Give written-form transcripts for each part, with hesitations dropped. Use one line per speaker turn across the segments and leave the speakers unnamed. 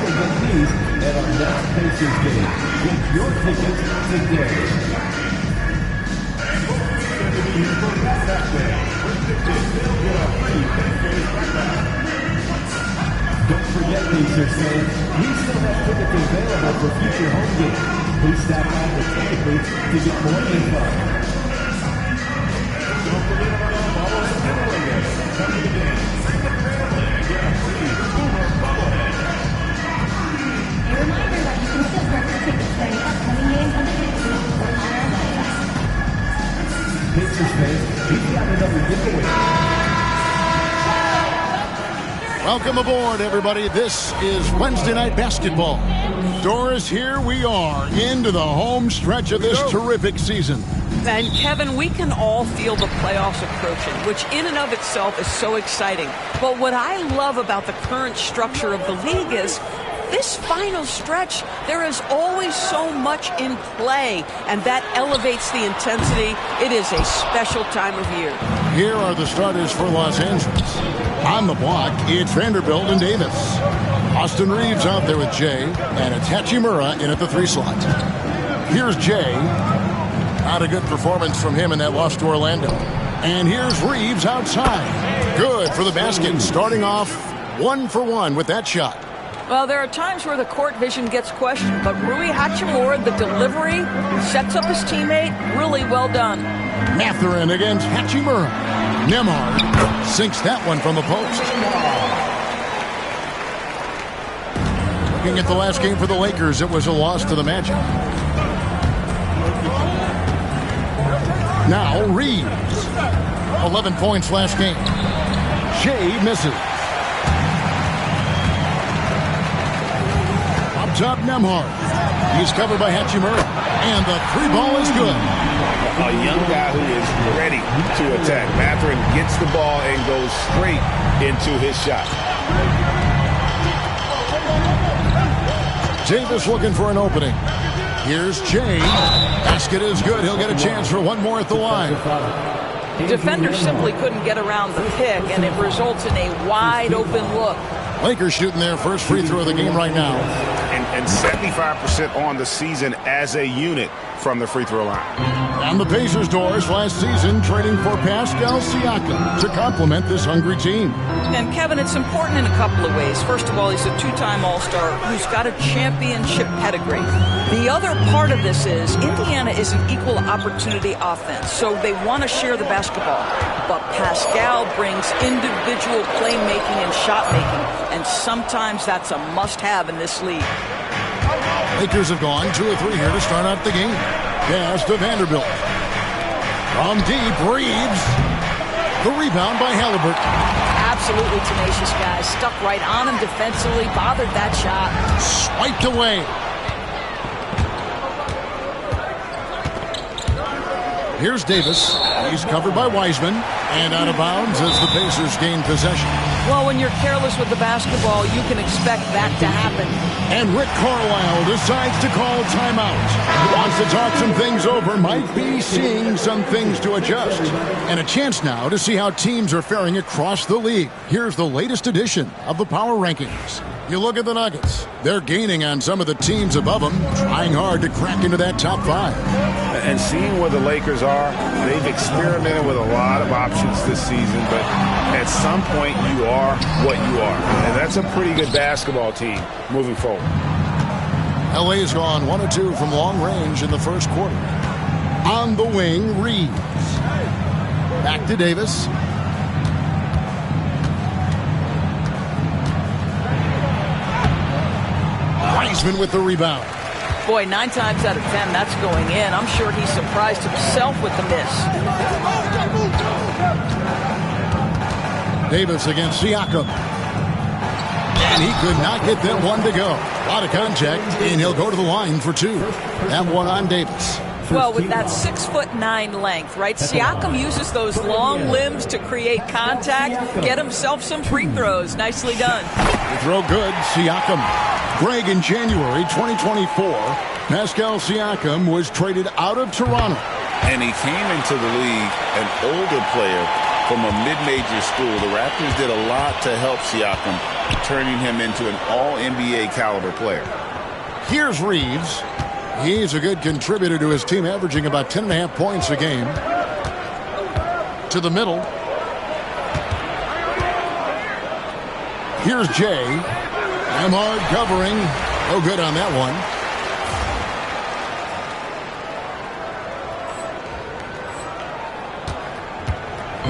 will get these at our next Pacers game. Get your tickets today. Don't forget, Pacers fans, we still have tickets available for future home games. Please stop by the ticket booth to get more info. Don't forget about our bobblehead giveaway day. Come to the game. Bring the family and get a free Boomer bobblehead.
A reminder that you can still purchase tickets for any upcoming games on the ticket booth or on our website.
Pacers fans, we've got another giveaway.
Welcome aboard, everybody. This is Wednesday Night Basketball. Doris, here we are into the home stretch of this terrific season.
And Kevin, we can all feel the playoffs approaching, which in and of itself is so exciting. But what I love about the current structure of the league is this final stretch, there is always so much in play, and that elevates the intensity. It is a special time of year.
Here are the starters for Los Angeles. On the block, it's Vanderbilt and Davis. Austin Reeves out there with Jay, and it's Hachimura in at the 3 slot. Here's Jay. Not a good performance from him in that loss to Orlando. And here's Reeves outside. Good for the basket, starting off 1 for 1 with that shot.
Well, there are times where the court vision gets questioned, but Rui Hachimura, the delivery, sets up his teammate. Really well done.
Mathurin against Hachimura. Nembhard sinks that one from the post. Looking at the last game for the Lakers, it was a loss to the Magic. Now Reeves. 11 points last game. Shea misses. Up top, Nembhard. He's covered by Hachimura. And the 3 ball is good.
A young guy who is ready to attack. Mathurin gets the ball and goes straight into his shot.
Davis looking for an opening. Here's Jay. Basket is good. He'll get a chance for one more at the line.
Defenders simply couldn't get around the pick, and it results in a wide open look.
Lakers shooting their first free throw of the game right now.
And 75% on the season as a unit from the free throw line.
And the Pacers doors last season trading for Pascal Siakam to complement this hungry team.
And Kevin, it's important in a couple of ways. First of all, he's a 2-time All-Star who's got a championship pedigree. The other part of this is Indiana is an equal opportunity offense, so they want to share the basketball. But Pascal brings individual playmaking and shot making, and sometimes that's a must-have in this league.
Lakers have gone 2 of 3 here to start out the game. Pass to Vanderbilt. From deep, Reeves. The rebound by Halliburton.
Absolutely tenacious guy. Stuck right on him defensively. Bothered that shot.
Swiped away. Here's Davis. He's covered by Wiseman. And out of bounds as the Pacers gain possession.
Well, when you're careless with the basketball, you can expect that to happen.
And Rick Carlisle decides to call timeout. Wants to talk some things over. Might be seeing some things to adjust. And a chance now to see how teams are faring across the league. Here's the latest edition of the Power Rankings. You look at the Nuggets. They're gaining on some of the teams above them, trying hard to crack into that top 5.
And seeing where the Lakers are, they've experimented with a lot of options this season, but at some point you are what you are. And that's a pretty good basketball team moving forward.
LA's gone 1 of 2 from long range in the first quarter. On the wing, Reeves. Back to Davis. Wiseman with the rebound.
Boy, 9 times out of 10, that's going in. I'm sure he's surprised himself with the miss.
Davis against Siakam. And he could not get that one to go. A lot of contact, and he'll go to the line for 2. That one on Davis.
Well, with that 6'9" length, right? Siakam uses those long limbs to create contact, get himself some free throws. Nicely done.
The throw good, Siakam. Greg, in January 2024, Pascal Siakam was traded out of Toronto.
And he came into the league an older player
from a mid-major school. The Raptors did a lot to help Siakam, turning him into an all-NBA caliber player.
Here's Reeves. He's a good contributor to his team, averaging about 10.5 points a game. To the middle. Here's Jay. Ahmad covering. No good on that one.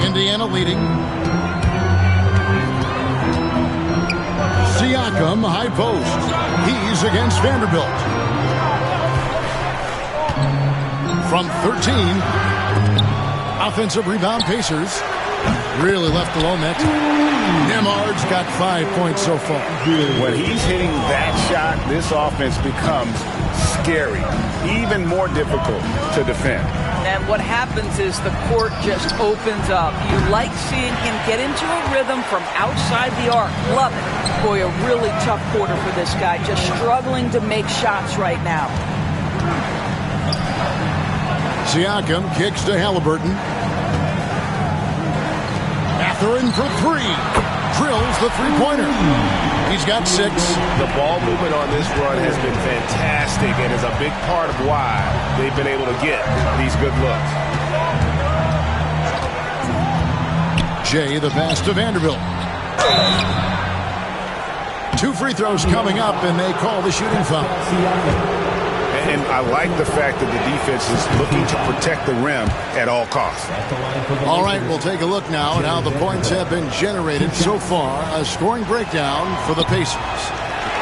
Indiana leading. Siakam, high post. He's against Vanderbilt. From 13. Offensive rebound, Pacers. Really left alone that time. Nemard's got 5 points so far.
When he's hitting that shot, this offense becomes scary, even more difficult to defend.
And what happens is the court just opens up. You like seeing him get into a rhythm from outside the arc. Love it. Boy, a really tough quarter for this guy. Just struggling to make shots right now.
Siakam kicks to Halliburton. Mathurin for three. Drills the three-pointer. He's got 6.
The ball movement on this run has been fantastic and is a big part of why they've been able to get these good looks.
Jay, the pass to Vanderbilt. 2 free throws coming up, and they call the shooting foul.
And I like the fact that the defense is looking to protect the rim at all costs.
All right, we'll take a look now at how the points have been generated so far. A scoring breakdown for the Pacers.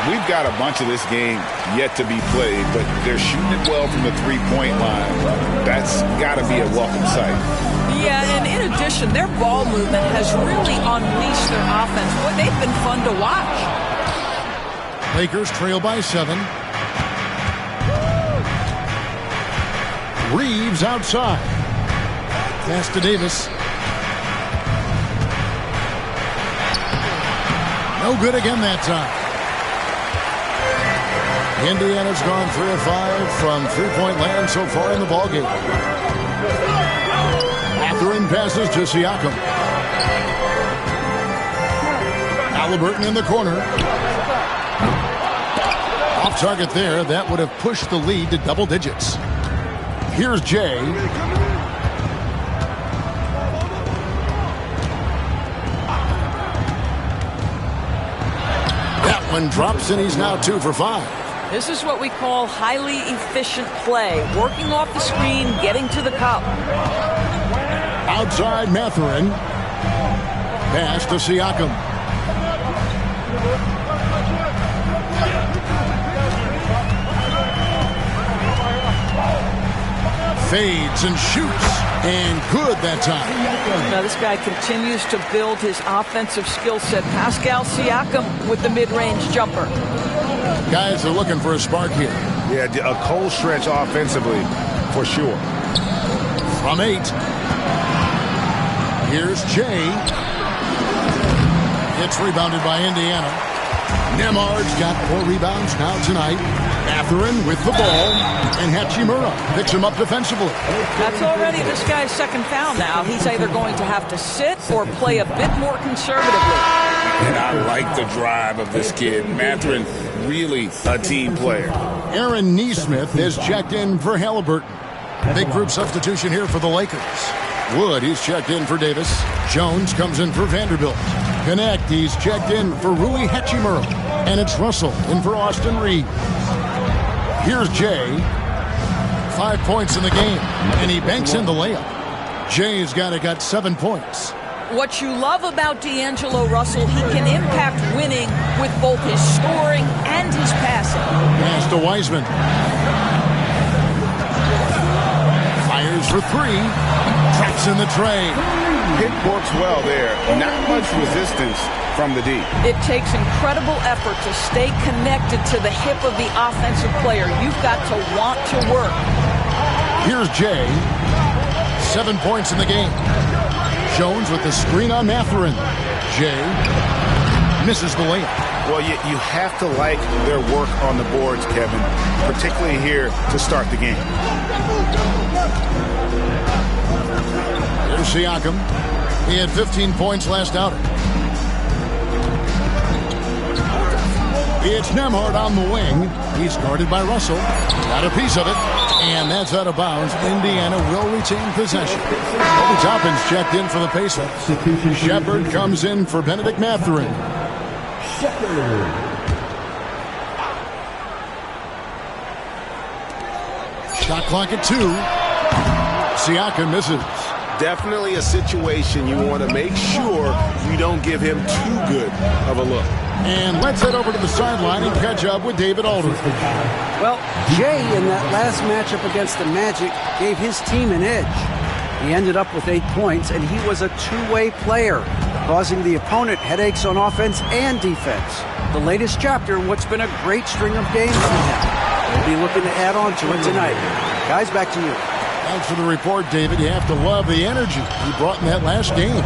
We've got a bunch of this game yet to be played, but they're shooting it well from the three-point line. That's got to be a welcome sight.
Yeah, and in addition, their ball movement has really unleashed their offense. Boy, they've been fun to watch.
Lakers trail by 7. Reeves outside. Pass to Davis. No good again that time. Indiana's gone 3 of 5 from three-point land so far in the ballgame. Mathurin passes to Siakam. Halliburton in the corner. Off target there. That would have pushed the lead to double digits. Here's Jay. That one drops, and he's now 2 for 5.
This is what we call highly efficient play. Working off the screen, getting to the cup.
Outside Mathurin. Pass to Siakam. Fades and shoots, and good that time.
Now this guy continues to build his offensive skill set. Pascal Siakam with the mid-range jumper.
Guys are looking for a spark here.
Yeah, a cold stretch offensively, for sure.
From 8. Here's Jay. It's rebounded by Indiana. Nemard's got 4 rebounds now tonight. Mathurin with the ball, and Hachimura picks him up defensively.
That's already this guy's second foul now. He's either going to have to sit or play a bit more conservatively.
And I like the drive of this kid. Mathurin, really a team player.
Aaron Nesmith is checked in for Halliburton. Big group substitution here for the Lakers. Wood, he's checked in for Davis. Jones comes in for Vanderbilt. Connect, he's checked in for Rui Hachimura. And it's Russell in for Austin Reeves. Here's Jay. 5 points in the game, and he banks in the layup. Jay's got 7 points.
What you love about D'Angelo Russell, he can impact winning with both his scoring and his passing.
Pass to Wiseman. Fires for 3. Traps in the tray.
Hit works well there. Not much resistance from the D.
It takes incredible effort to stay connected to the hip of the offensive player. You've got to want to work.
Here's Jay. 7 points in the game. Jones with the screen on Mathurin. Jay misses the layup.
Well, you have to like their work on the boards, Kevin, particularly here to start the game.
Here's Siakam. He had 15 points last outing. It's Nembhard on the wing. He's guarded by Russell. Got a piece of it, and that's out of bounds. Indiana will retain possession. Obi Toppin's checked in for the Pacers. Shepard comes in for Benedict Mathurin. Shot clock at 2. Siakam misses.
Definitely a situation you want to make sure you don't give him too good of a look.
And let's head over to the sideline and catch up with David Aldridge.
Well, Jay in that last matchup against the Magic gave his team an edge. He ended up with 8 points, and he was a two-way player, causing the opponent headaches on offense and defense. The latest chapter in what's been a great string of games for him. We'll be looking to add on to it tonight. Guys, back to you.
Thanks for the report, David. You have to love the energy he brought in that last game.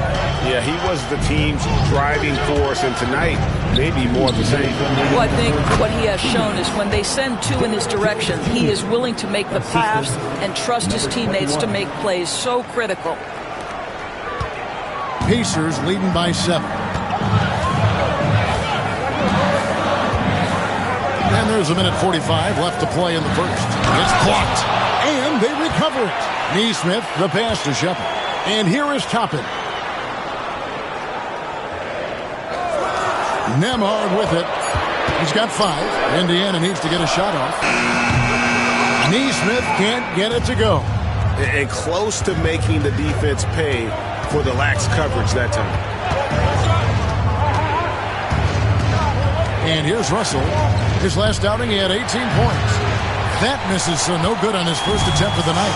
Yeah, he was the team's driving force, and tonight, maybe more of the same.
Well, I think what he has shown is when they send 2 in his direction, he is willing to make the pass and trust his teammates to make plays. So critical.
Pacers leading by 7. And there's a minute 45 left to play in the first. It's blocked. And they recover it. Neesmith, the pass to Shepard. And here is Toppin. Nembhard with it. He's got 5. Indiana needs to get a shot off. Neesmith can't get it to go.
And close to making the defense pay for the lax coverage that time.
And here's Russell. His last outing, he had 18 points. That misses, so no good on his first attempt of the night.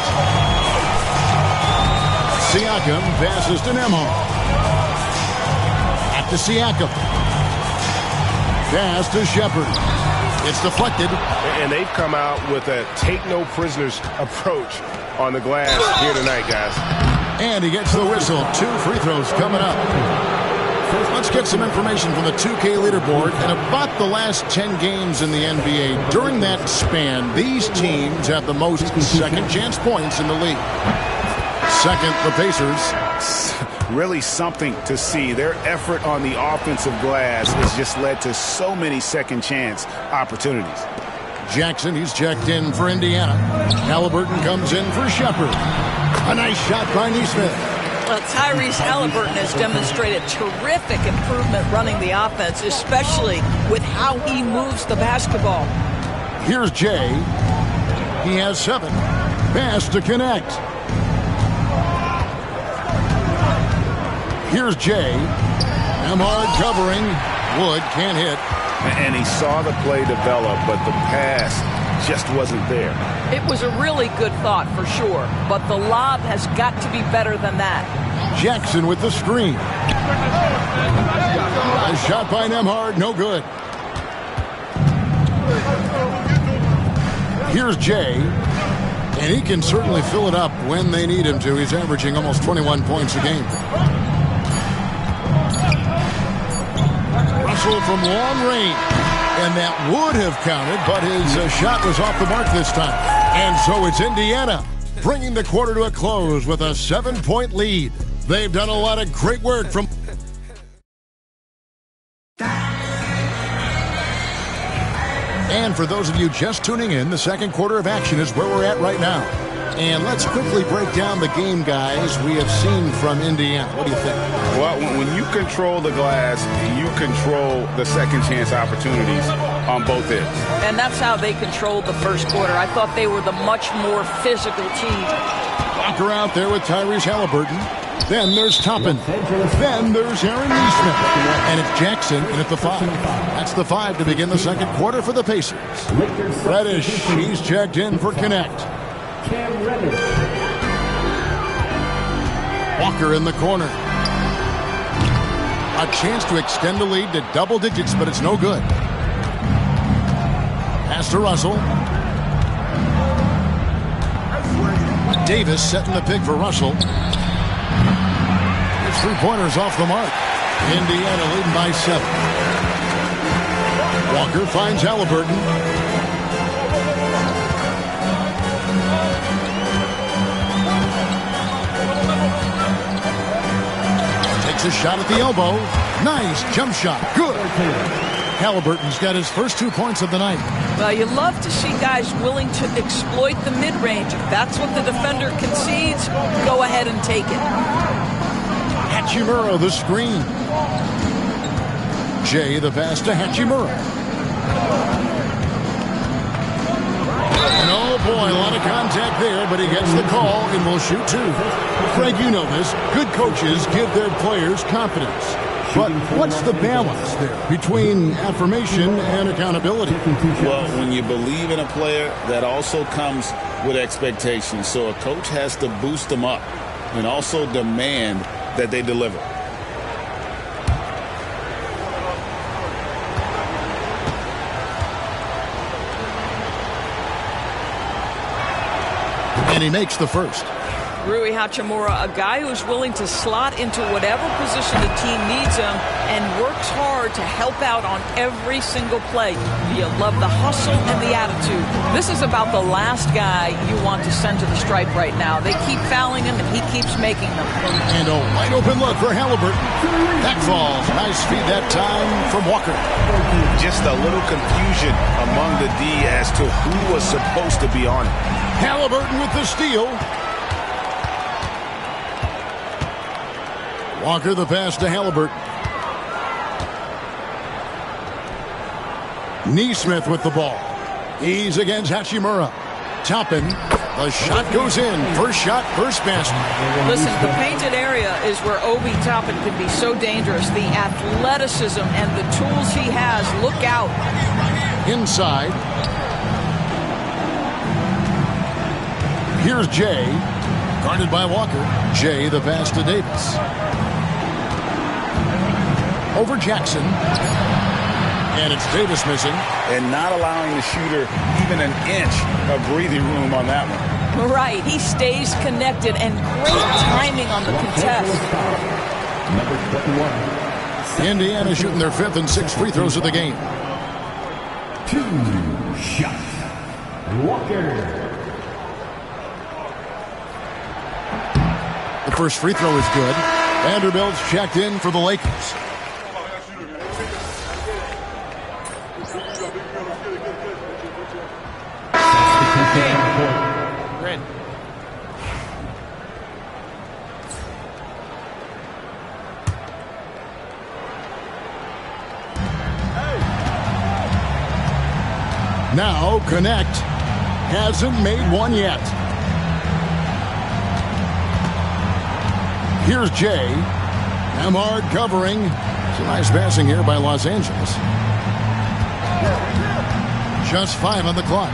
Siakam passes to Nembhard. Back to Siakam. Pass to Shepard. It's deflected.
And they've come out with a take-no-prisoners approach on the glass here tonight, guys.
And he gets the whistle. 2 free throws coming up. Let's get some information from the 2K leaderboard. In about the last 10 games in the NBA, during that span, these teams have the most second-chance points in the league. Second, the Pacers.
Really something to see. Their effort on the offensive glass has just led to so many second-chance opportunities.
Jackson, he's checked in for Indiana. Halliburton comes in for Shepard. A nice shot by Neesmith.
Well, Tyrese Halliburton has demonstrated terrific improvement running the offense, especially with how he moves the basketball.
Here's Jay. He has 7. Pass to connect. Here's Jay. Nembhard covering. Wood can't hit.
And he saw the play develop, but the pass just wasn't there.
It was a really good thought for sure, but the lob has got to be better than that.
Jackson with the screen. A shot by Nembhard, no good. Here's Jay, and he can certainly fill it up when they need him to. He's averaging almost 21 points a game. Russell from long range, and that would have counted, but his shot was off the mark this time. And so it's Indiana bringing the quarter to a close with a 7-point lead. They've done a lot of great work from... And for those of you just tuning in, the second quarter of action is where we're at right now. And let's quickly break down the game, guys, we have seen from Indiana. What do you think?
Well, when you control the glass, you control the second chance opportunities on both ends.
And that's how they controlled the first quarter. I thought they were the much more physical team.
Walker out there with Tyrese Halliburton. Then there's Toppin. Then there's Aaron Neesmith. And it's Jackson in at the 5. That's the 5 to begin the second quarter for the Pacers. Reddish, he's checked in for connect. Walker in the corner. A chance to extend the lead to double digits, but it's no good. Pass to Russell. Davis setting the pick for Russell. His 3-pointers off the mark. Indiana leading by 7. Walker finds Halliburton. a shot at the elbow. Nice jump shot. Good. Halliburton's got his first 2 points of the night.
Well, you love to see guys willing to exploit the mid-range. If that's what the defender concedes, go ahead and take it.
Hachimura, the screen. Jay, the pass to Hachimura. And oh boy, a lot of contact there, but he gets the call and will shoot two. Craig, you know this. Good coaches give their players confidence. But what's the balance there between affirmation and accountability?
Well, when you believe in a player, that also comes with expectations. So a coach has to boost them up and also demand that they deliver.
And he makes the first.
Rui Hachimura, a guy who's willing to slot into whatever position the team needs him and works hard to help out on every single play. You love the hustle and the attitude. This is about the last guy you want to send to the stripe right now. They keep fouling him, and he keeps making them.
And a wide open look for Halliburton. That falls. Nice feed that time from Walker.
Just a little confusion among the D as to who was supposed to be on it.
Halliburton with the steal. Walker the pass to Halliburton. Neesmith with the ball. He's against Hachimura. Toppin. The shot goes in. First shot, first basket.
Listen, the painted area is where Obi Toppin can be so dangerous. The athleticism and the tools he has. Look out.
Inside. Here's Jay. Guarded by Walker. Jay the pass to Davis. Over Jackson. And it's Davis missing.
And not allowing the shooter even an inch of breathing room on that one.
Right. He stays connected and great timing on the contest.
Number 21.
Indiana shooting their fifth and sixth free throws of the game.
2 shots. Walker.
The first free throw is good. Vanderbilt's checked in for the Lakers.
Red.
Now Connect hasn't made one yet. Here's Jay. Amard covering. Some nice passing here by Los Angeles. Just 5 on the clock.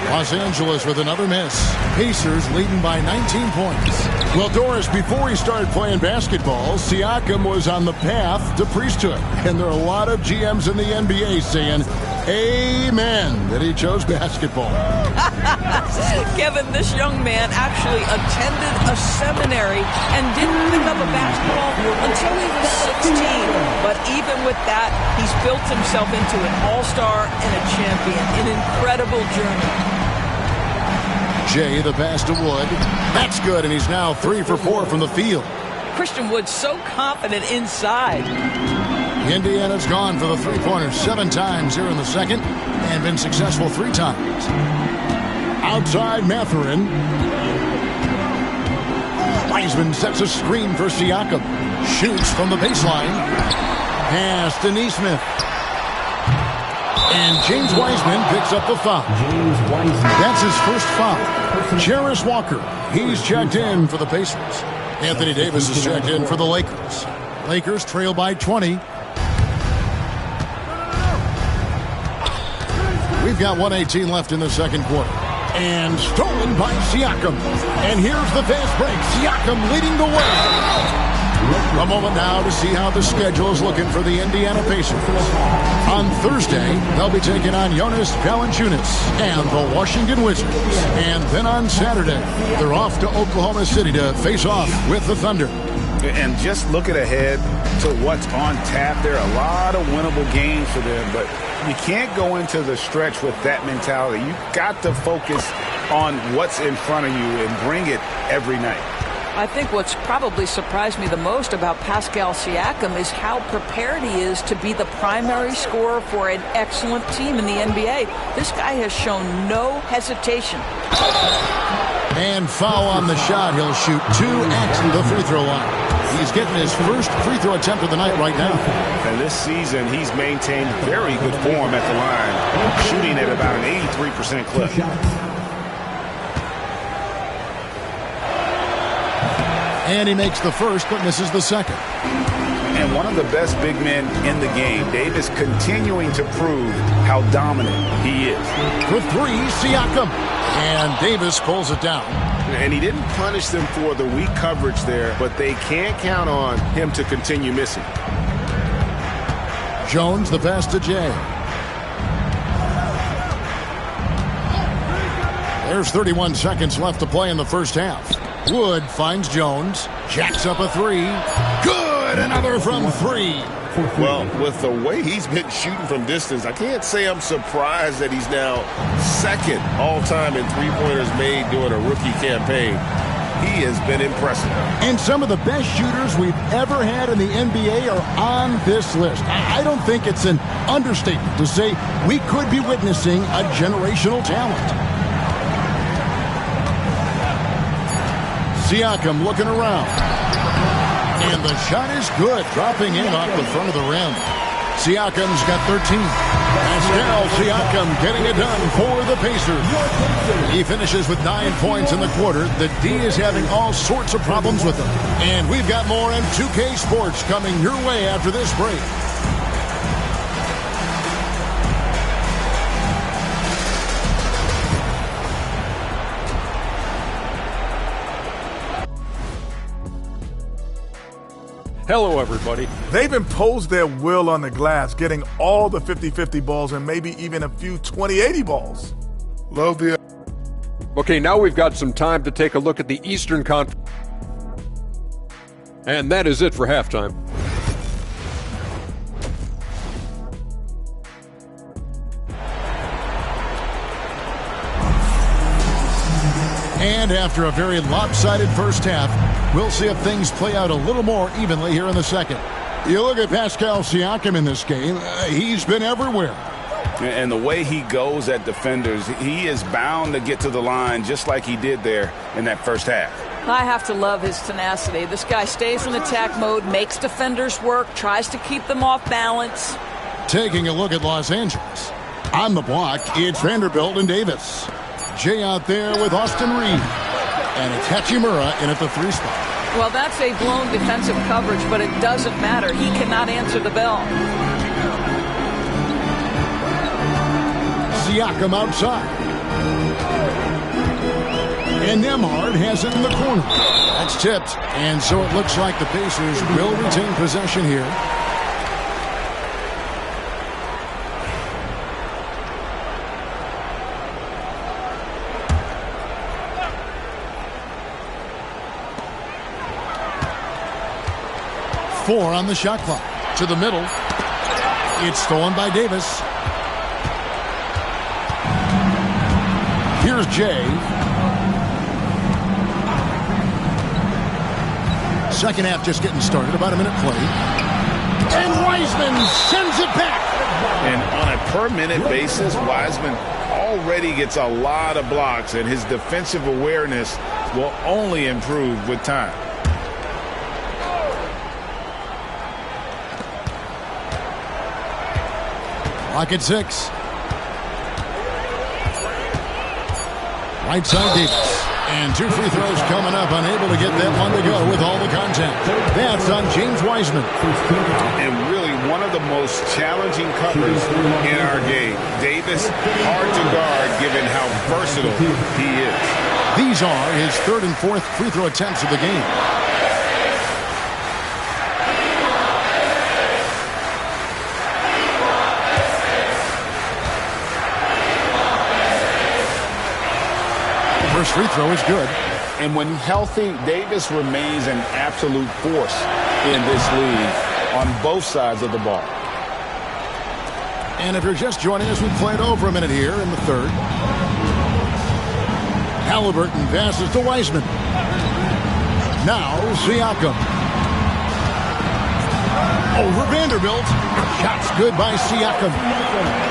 Los Angeles with another miss. Pacers leading by 19 points. Well, Doris, before he started playing basketball, Siakam was on the path to priesthood. And there are a lot of GMs in the NBA saying, amen, that he chose basketball.
Kevin, this young man actually attended a seminary and didn't pick up a basketball until he was 16. But even with that, he's built himself into an all-star and a champion. An incredible journey.
Jay, the pass to Wood. That's good, and he's now 3 for 4 from the field.
Christian Wood so confident inside.
Indiana's gone for the three-pointers 7 times here in the second and been successful 3 times. Outside Mathurin. Wiseman sets a screen for Siakam. Shoots from the baseline. Pass to Neesmith. And James Wiseman picks up the foul. That's his first foul. Jarris Walker, he's checked in for the Pacers. Anthony Davis is checked in for the Lakers. Lakers trail by 20. We've got 1:18 left in the second quarter. And stolen by Siakam. And here's the fast break. Siakam leading the way. A moment now to see how the schedule is looking for the Indiana Pacers. On Thursday, they'll be taking on Jonas Valanciunas and the Washington Wizards. And then on Saturday, they're off to Oklahoma City to face off with the Thunder.
And just looking ahead to what's on tap, there are a lot of winnable games for them, but you can't go into the stretch with that mentality. You've got to focus on what's in front of you and bring it every night.
I think what's probably surprised me the most about Pascal Siakam is how prepared he is to be the primary scorer for an excellent team in the NBA. This guy has shown no hesitation.
And foul on the shot. He'll shoot 2 at the free throw line. He's getting his first free throw attempt of the night right now.
And this season, he's maintained very good form at the line, shooting at about an 83% clip.
And he makes the first, but misses the second.
And one of the best big men in the game, Davis, continuing to prove how dominant he is.
For 3, Siakam. And Davis pulls it down.
And he didn't punish them for the weak coverage there, but they can't count on him to continue missing.
Jones, the pass to Jay. There's 31 seconds left to play in the first half. Wood finds Jones. Jacks up a 3. Good! Another from 3.
Well, with the way he's been shooting from distance, I can't say I'm surprised that he's now second all-time in three-pointers made during a rookie campaign. He has been impressive.
And some of the best shooters we've ever had in the NBA are on this list. I don't think it's an understatement to say we could be witnessing a generational talent. Siakam looking around. And the shot is good, dropping in off the front of the rim. Siakam's got 13. Pascal Siakam getting it done for the Pacers. He finishes with 9 points in the quarter. The D is having all sorts of problems with him. And we've got more M2K Sports coming your way after this break.
Hello, everybody.
They've imposed their will on the glass, getting all the 50-50 balls and maybe even a few 20-80 balls.
Love the...
Okay, now we've got some time to take a look at the Eastern Conference. And that is it for halftime.
And after a very lopsided first half, we'll see if things play out a little more evenly here in the second. You look at Pascal Siakam in this game, he's been everywhere.
And the way he goes at defenders, he is bound to get to the line just like he did there in that first half.
I have to love his tenacity. This guy stays in attack mode, makes defenders work, tries to keep them off balance.
Taking a look at Los Angeles. On the block, it's Vanderbilt and Davis. Jay out there with Austin Reed. And it's Hachimura in at the 3 spot.
Well, that's a blown defensive coverage, but it doesn't matter. He cannot answer the bell.
Siakam outside. And Nembhard has it in the corner. That's tipped. And so it looks like the Pacers will retain possession here. Four on the shot clock. To the middle. It's stolen by Davis. Here's Jay. Second half just getting started. About a minute played. And Wiseman sends it back.
And on a per-minute basis, Wiseman already gets a lot of blocks, and his defensive awareness will only improve with time.
Clock at 6. Right side Davis. And 2 free throws coming up. Unable to get that one to go with all the contact. That's on James Wiseman.
And really one of the most challenging covers in our game. Davis, hard to guard given how versatile he is.
These are his 3rd and 4th free throw attempts of the game. First free throw is good.
And when healthy, Davis remains an absolute force in this league on both sides of the ball.
And if you're just joining us, we've played over a minute here in the 3rd. Halliburton passes to Wiseman. Now Siakam. Over Vanderbilt. Shots good by Siakam.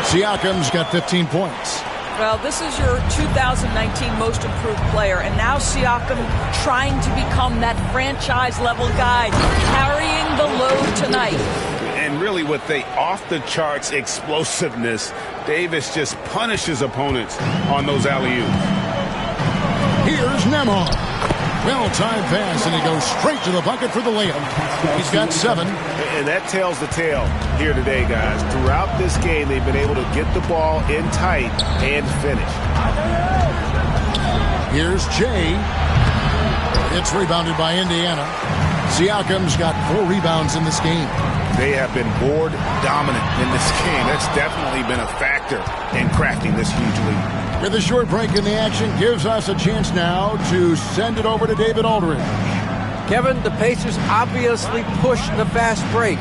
Siakam's got 15 points.
Well, this is your 2019 most improved player, and now Siakam trying to become that franchise-level guy, carrying the load tonight.
And really with the off-the-charts explosiveness, Davis just punishes opponents on those alley-oops.
Here's Nembhard. Well-timed pass, and he goes straight to the bucket for the layup. He's got 7.
And that tells the tale here today, guys. Throughout this game, they've been able to get the ball in tight and finish.
Here's Jay. It's rebounded by Indiana. Siakam's got 4 rebounds in this game.
They have been board dominant in this game. That's definitely been a factor in crafting this huge lead.
With a short break in the action, gives us a chance now to send it over to David Aldridge.
Kevin, the Pacers obviously push the fast break.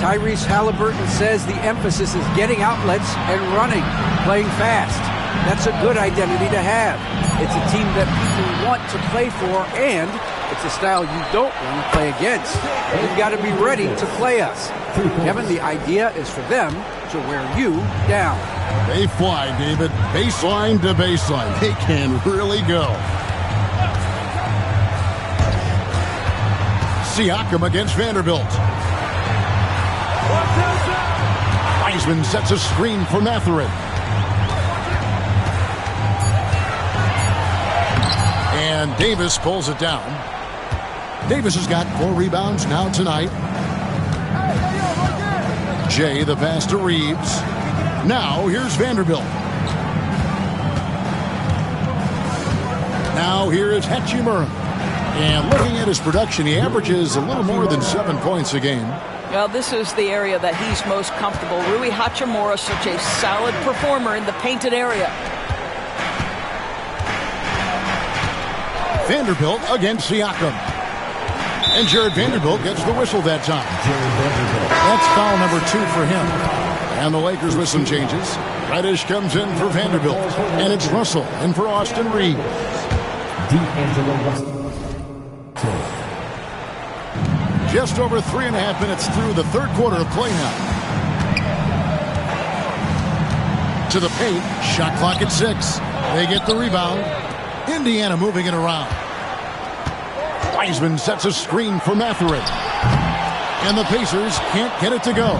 Tyrese Halliburton says the emphasis is getting outlets and running, playing fast. That's a good identity to have. It's a team that people want to play for, and it's a style you don't want to play against. You've got to be ready to play us. Kevin, the idea is for them to wear you down.
They fly, David. Baseline to baseline. They can really go. Siakam against Vanderbilt. Wiseman sets a screen for Mathurin. And Davis pulls it down. Davis has got 4 rebounds now tonight. Jay, the pass to Reeves. Now, here's Vanderbilt. Now, here is Hachimura. And looking at his production, he averages a little more than 7 points a game.
Well, this is the area that he's most comfortable. Rui Hachimura, such a solid performer in the painted area.
Vanderbilt against Siakam. And Jared Vanderbilt gets the whistle that time. That's foul number 2 for him. And the Lakers with some changes. Reddish comes in for Vanderbilt. And it's Russell in for Austin Reeves. Just over 3.5 minutes through the third quarter of play now. To the paint. Shot clock at 6. They get the rebound. Indiana moving it around. Wiseman sets a screen for Mathurin. And the Pacers can't get it to go.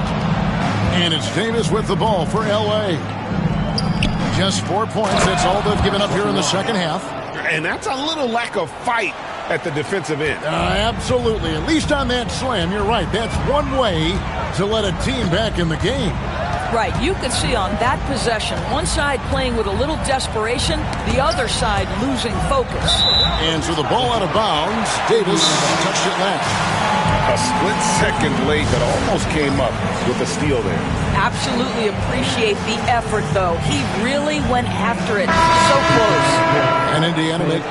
And it's Davis with the ball for L.A. Just 4 points. That's all they've given up here in the second half.
And that's a little lack of fight at the defensive end.
Absolutely. At least on that slam, you're right. That's one way to let a team back in the game.
Right, you could see on that possession, one side playing with a little desperation, the other side losing focus.
And so the ball out of bounds, Davis touched it last.
A split second late that almost came up with a steal there.
Absolutely appreciate the effort, though. He really went after it. So close.
And Indiana make...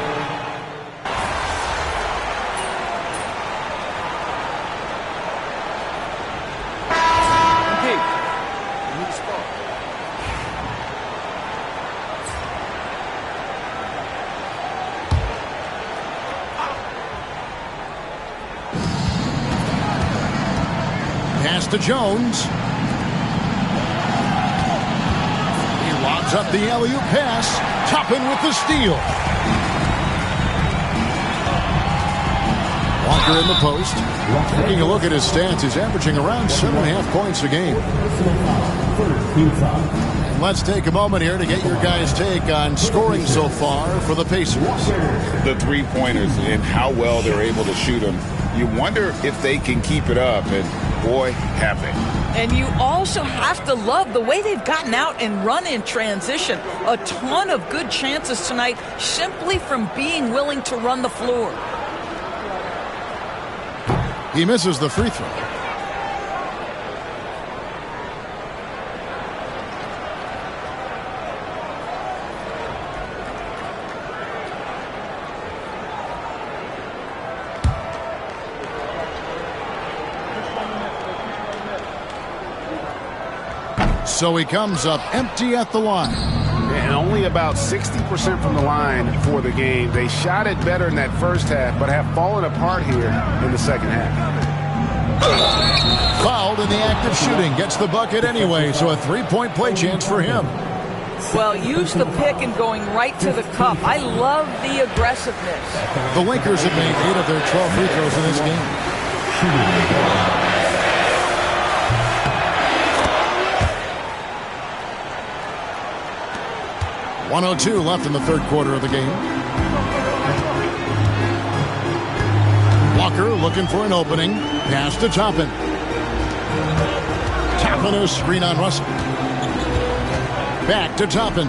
to Jones. He lobs up the alley-oop pass. Toppin with the steal. Walker in the post. Taking a look at his stats, he's averaging around 7.5 points a game. And let's take a moment here to get your guys' take on scoring so far for the Pacers.
The three-pointers and how well they're able to shoot them. You wonder if they can keep it up, and boy, have they.
And you also have to love the way they've gotten out and run in transition. A ton of good chances tonight simply from being willing to run the floor.
He misses the free throw. So he comes up empty at the line.
And only about 60% from the line for the game. They shot it better in that first half, but have fallen apart here in the second half.
Fouled in the act of shooting. Gets the bucket anyway, so a three-point play chance for him.
Well, use the pick and going right to the cup. I love the aggressiveness.
The Lakers have made 8 of their 12 free throws in this game. 1:02 left in the third quarter of the game. Walker looking for an opening. Pass to Toppin. Toppin a screen on Russell. Back to Toppin.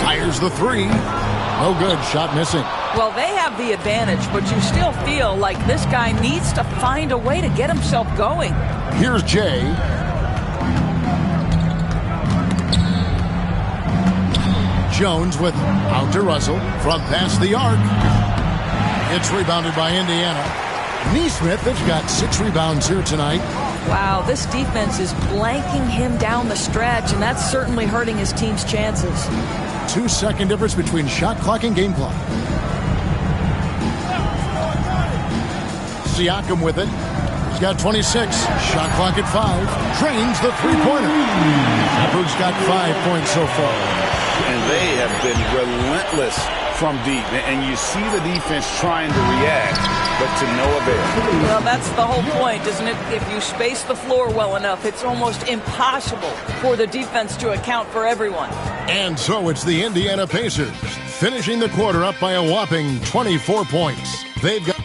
Fires the three. No good. Shot missing.
Well, they have the advantage, but you still feel like this guy needs to find a way to get himself going.
Here's Jay. Jones with out to Russell. Front past the arc. It's rebounded by Indiana. Neesmith has got 6 rebounds here tonight.
Wow, this defense is blanking him down the stretch, and that's certainly hurting his team's chances.
2-second difference between shot clock and game clock. Siakam with it. He's got 26. Shot clock at 5. Drains the three-pointer. Shepard's got 5 points so far.
And they have been relentless from deep. And you see the defense trying to react, but to no avail.
Well, that's the whole point, isn't it? If you space the floor well enough, it's almost impossible for the defense to account for everyone.
And so it's the Indiana Pacers, finishing the quarter up by a whopping 24 points. They've got...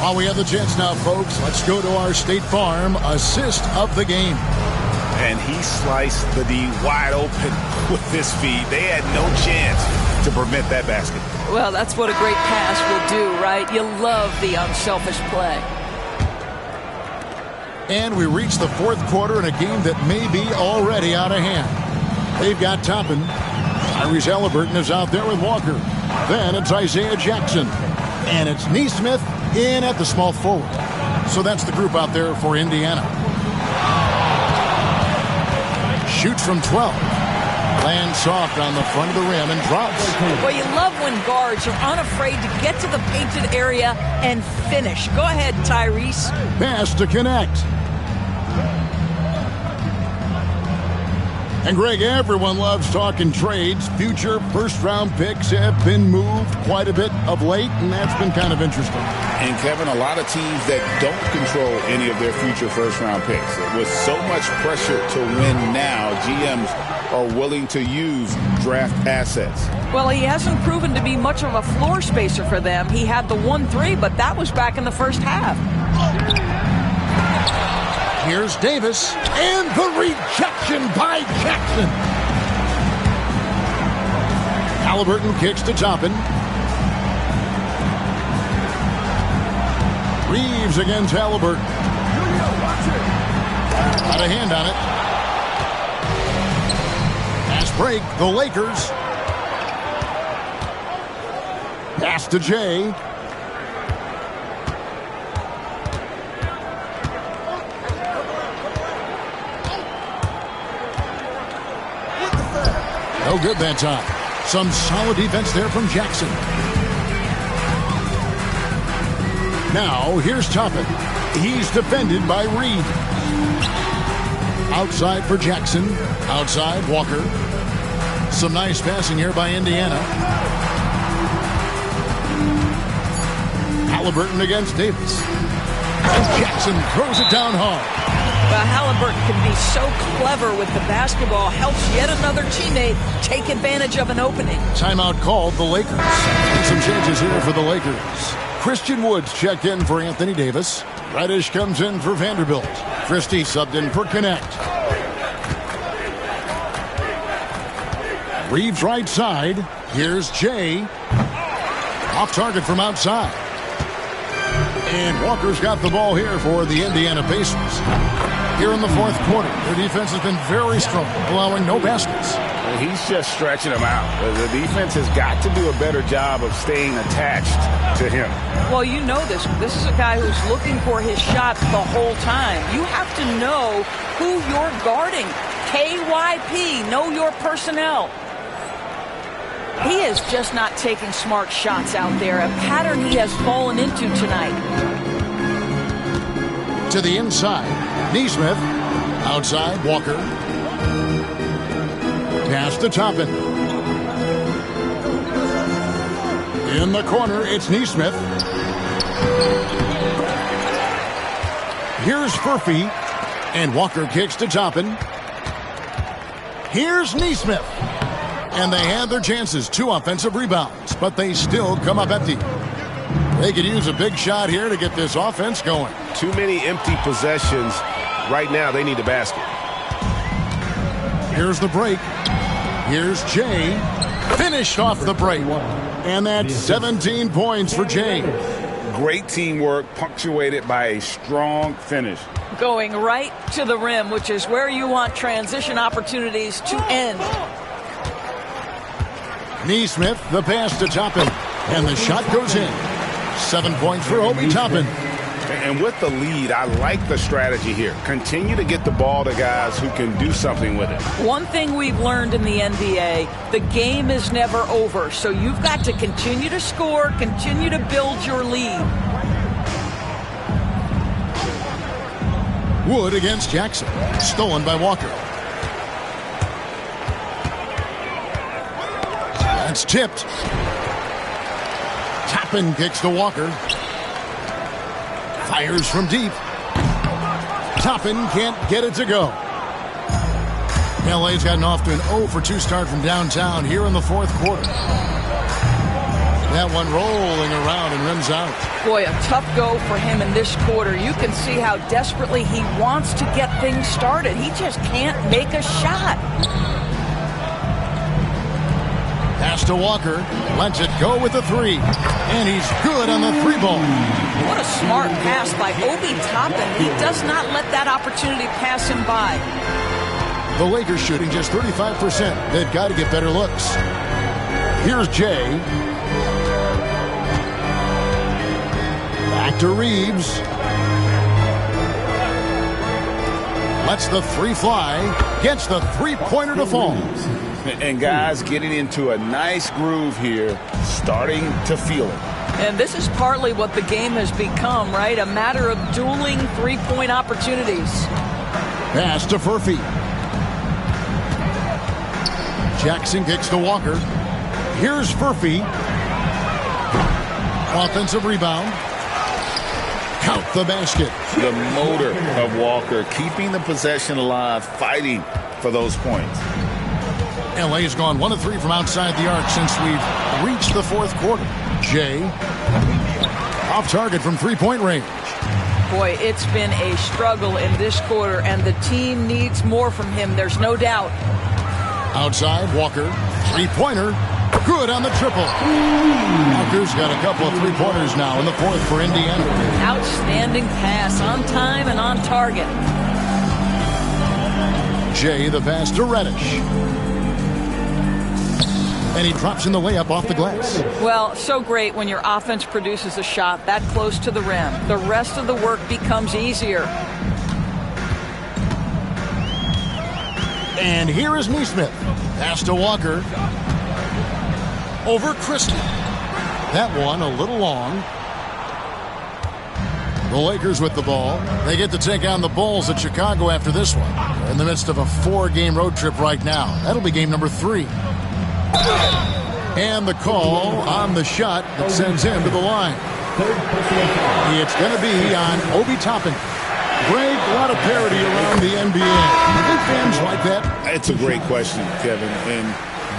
While we have the chance now, folks, let's go to our State Farm assist of the game.
And he sliced the D wide open with his feet. They had no chance to prevent that basket.
Well, that's what a great pass will do, right? You love the unselfish play.
And we reach the fourth quarter in a game that may be already out of hand. They've got Toppin. Tyrese Halliburton is out there with Walker. Then it's Isaiah Jackson. And it's Neesmith in at the small forward. So that's the group out there for Indiana. Shoots from 12. Lands soft on the front of the rim and drops.
Well, you love when guards are unafraid to get to the painted area and finish. Go ahead, Tyrese.
Pass to connect. And Greg, everyone loves talking trades. Future first-round picks have been moved quite a bit of late, and that's been kind of interesting.
And, Kevin, a lot of teams that don't control any of their future first-round picks. With so much pressure to win now, GMs are willing to use draft assets.
Well, he hasn't proven to be much of a floor spacer for them. He had the 1-3, but that was back in the first half.
Here's Davis, and the rejection by Jackson. Halliburton kicks to Toppin. Reeves against Halliburton. Got a hand on it. Pass break, the Lakers. Pass to Jay. No good that time. Some solid defense there from Jackson. Now, here's Toppin. He's defended by Reed. Outside for Jackson. Outside, Walker. Some nice passing here by Indiana. Halliburton against Davis. And Jackson throws it down hard.
Well, Halliburton can be so clever with the basketball. Helps yet another teammate take advantage of an opening.
Timeout called the Lakers. And some changes here for the Lakers. Christian Woods checked in for Anthony Davis. Reddish comes in for Vanderbilt. Christie subbed in for Connect. Reeves right side. Here's Jay. Off target from outside. And Walker's got the ball here for the Indiana Pacers. Here in the fourth quarter, their defense has been very strong, allowing no baskets.
Well, he's just stretching them out. The defense has got to do a better job of staying attached to him.
Well, you know this. This is a guy who's looking for his shot the whole time. You have to know who you're guarding. KYP, know your personnel. He is just not taking smart shots out there, a pattern he has fallen into tonight.
To the inside, Neesmith. Outside, Walker. Pass to Toppin. In the corner, it's Neesmith. Here's Furphy. And Walker kicks to Toppin. Here's Neesmith. And they had their chances. 2 offensive rebounds, but they still come up empty. They could use a big shot here to get this offense going.
Too many empty possessions. Right now, they need a basket.
Here's the break. Here's Jay. Finished off the break. And that's 17 points for Jay.
Great teamwork, punctuated by a strong finish.
Going right to the rim, which is where you want transition opportunities to end.
Neesmith, the pass to Toppin. And the shot goes in. 7 points for Obi Toppin.
And with the lead, I like the strategy here. Continue to get the ball to guys who can do something with it.
One thing we've learned in the NBA, the game is never over. So you've got to continue to score, continue to build your lead.
Wood against Jackson. Stolen by Walker. That's tipped. Toppin kicks to Walker. Fires from deep. Toppin can't get it to go. LA's gotten off to an 0 for 2 start from downtown here in the 4th quarter. That one rolling around and rims out.
Boy, a tough go for him in this quarter. You can see how desperately he wants to get things started. He just can't make a shot.
Pass to Walker. Lets it go with the 3. And he's good on the 3 ball.
What a smart pass by Obi Toppin. He does not let that opportunity pass him by.
The Lakers shooting just 35%. They've got to get better looks. Here's Jay. Back to Reeves. Lets the 3 fly. Gets the 3-pointer to fall.
And guys getting into a nice groove here, starting to feel it.
And this is partly what the game has become, right? A matter of dueling 3-point opportunities.
Pass to Furphy. Jackson kicks to Walker. Here's Furphy. Offensive rebound. Count the basket.
The motor of Walker, keeping the possession alive, fighting for those points.
LA's gone 1 of 3 from outside the arc since we've reached the 4th quarter. Jay, off target from 3-point range.
Boy, it's been a struggle in this quarter, and the team needs more from him. There's no doubt.
Outside, Walker, 3-pointer, good on the triple. Walker's got a couple of 3-pointers now in the 4th for Indiana.
Outstanding pass, on time and on target.
Jay, the pass to Reddish. And he drops in the layup off the glass.
Well, so great when your offense produces a shot that close to the rim. The rest of the work becomes easier.
And here is Neesmith. Pass to Walker. Over Christie. That one a little long. The Lakers with the ball. They get to take on the Bulls at Chicago after this one. They're in the midst of a 4-game road trip right now. That'll be game number 3. And the call on the shot that sends him to the line. It's going to be on Obi Toppin. Greg, a lot of parity around the NBA. Do you think fans like that?
It's a great question, Kevin. And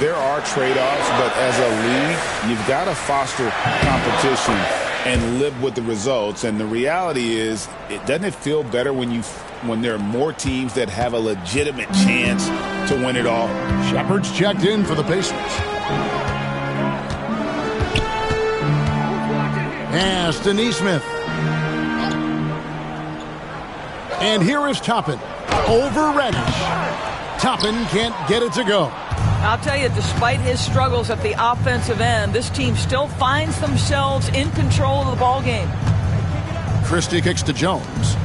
there are trade-offs, but as a league, you've got to foster competition and live with the results. And the reality is, doesn't it feel better when there are more teams that have a legitimate chance to win it all?
Shepard's checked in for the Pacers. Pass to Neesmith. And here is Toppin. Over Reddish. Toppin can't get it to go.
I'll tell you, despite his struggles at the offensive end, this team still finds themselves in control of the ball game.
Christie kicks to Jones.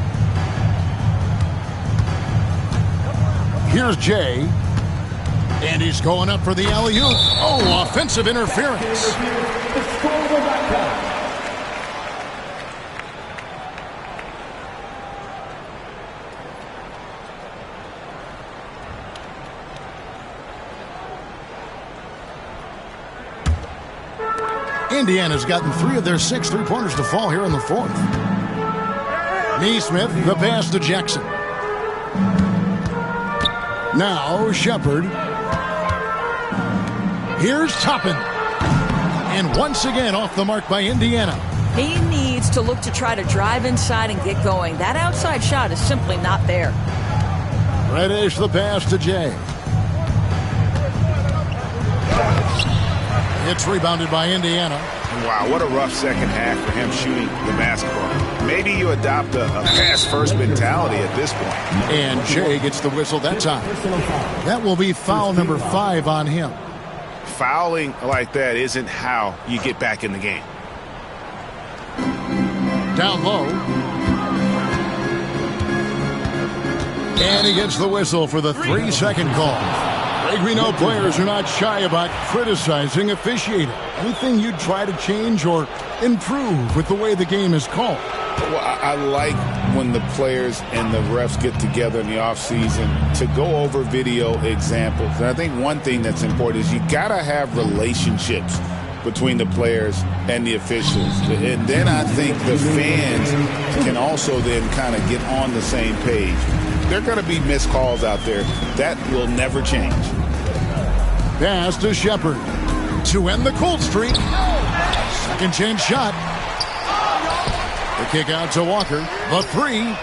Here's Jay. And he's going up for the alley-oop. Oh, offensive interference.
The score will not count.
Indiana's gotten 3 of their 6 3-pointers to fall here in the 4th. Neesmith, the pass to Jackson. Now Shepard. Here's Toppin. And once again off the mark by Indiana.
He needs to look to try to drive inside and get going. That outside shot is simply not there.
Reddish, the pass to Jay. It's rebounded by Indiana.
Wow, what a rough second half for him shooting the basketball. Maybe you adopt a pass-first mentality at this point.
And Jay gets the whistle that time. That will be foul number 5 on him.
Fouling like that isn't how you get back in the game.
Down low. And he gets the whistle for the 3-second call. Greg, we know players are not shy about criticizing officiating. Anything you'd try to change or improve with the way the game is called?
Well, I like when the players and the refs get together in the offseason to go over video examples. And I think one thing that's important is you got to have relationships between the players and the officials. And then I think the fans can also then kind of get on the same page. There are going to be missed calls out there. That will never change.
Pass to Shepard to end the cold streak. Second chance shot. The kick out to Walker. The 3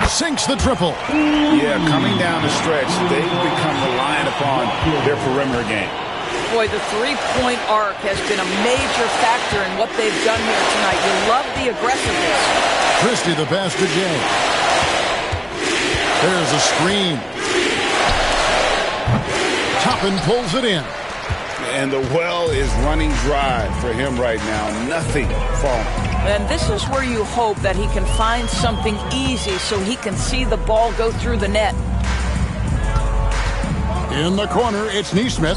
sinks the triple.
Yeah, coming down the stretch, they've become reliant upon their perimeter game.
Boy, the three-point arc has been a major factor in what they've done here tonight. You love the aggressiveness.
Christie, the pass to Jay. There's a screen. Toppin pulls it in.
And the well is running dry for him right now. Nothing falling.
And this is where you hope that he can find something easy so he can see the ball go through the net.
In the corner, it's Neesmith.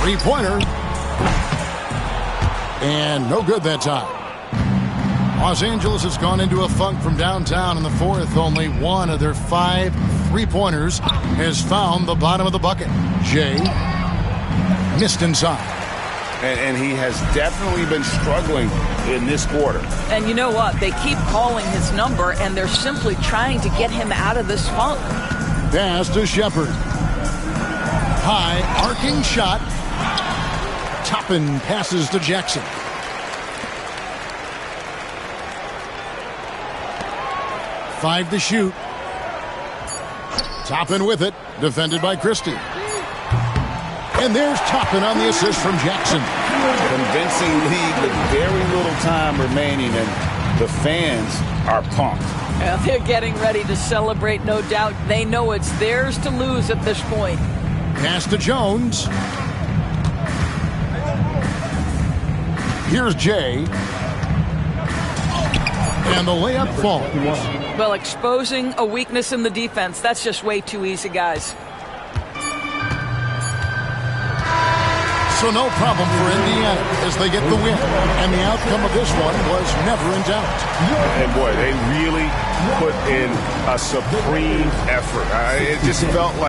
3-pointer. And no good that time. Los Angeles has gone into a funk from downtown in the 4th. Only 1 of their 5 3-pointers has found the bottom of the bucket. Jay missed inside.
And he has definitely been struggling in this quarter.
And you know what? They keep calling his number, and they're simply trying to get him out of this funk.
Pass to Shepard. High arcing shot. Toppin passes to Jackson. Five to shoot. Toppin with it. Defended by Christie. And there's Toppin on the assist from Jackson.
Convincing lead with very little time remaining, and the fans are pumped.
Well, they're getting ready to celebrate, no doubt. They know it's theirs to lose at this point.
Pass to Jones. Here's Jay. And the layup falls.
Well, exposing a weakness in the defense, that's just way too easy, guys.
So no problem for Indiana as they get the win. And the outcome of this one was never in doubt.
And boy, they really put in a supreme effort. It just felt like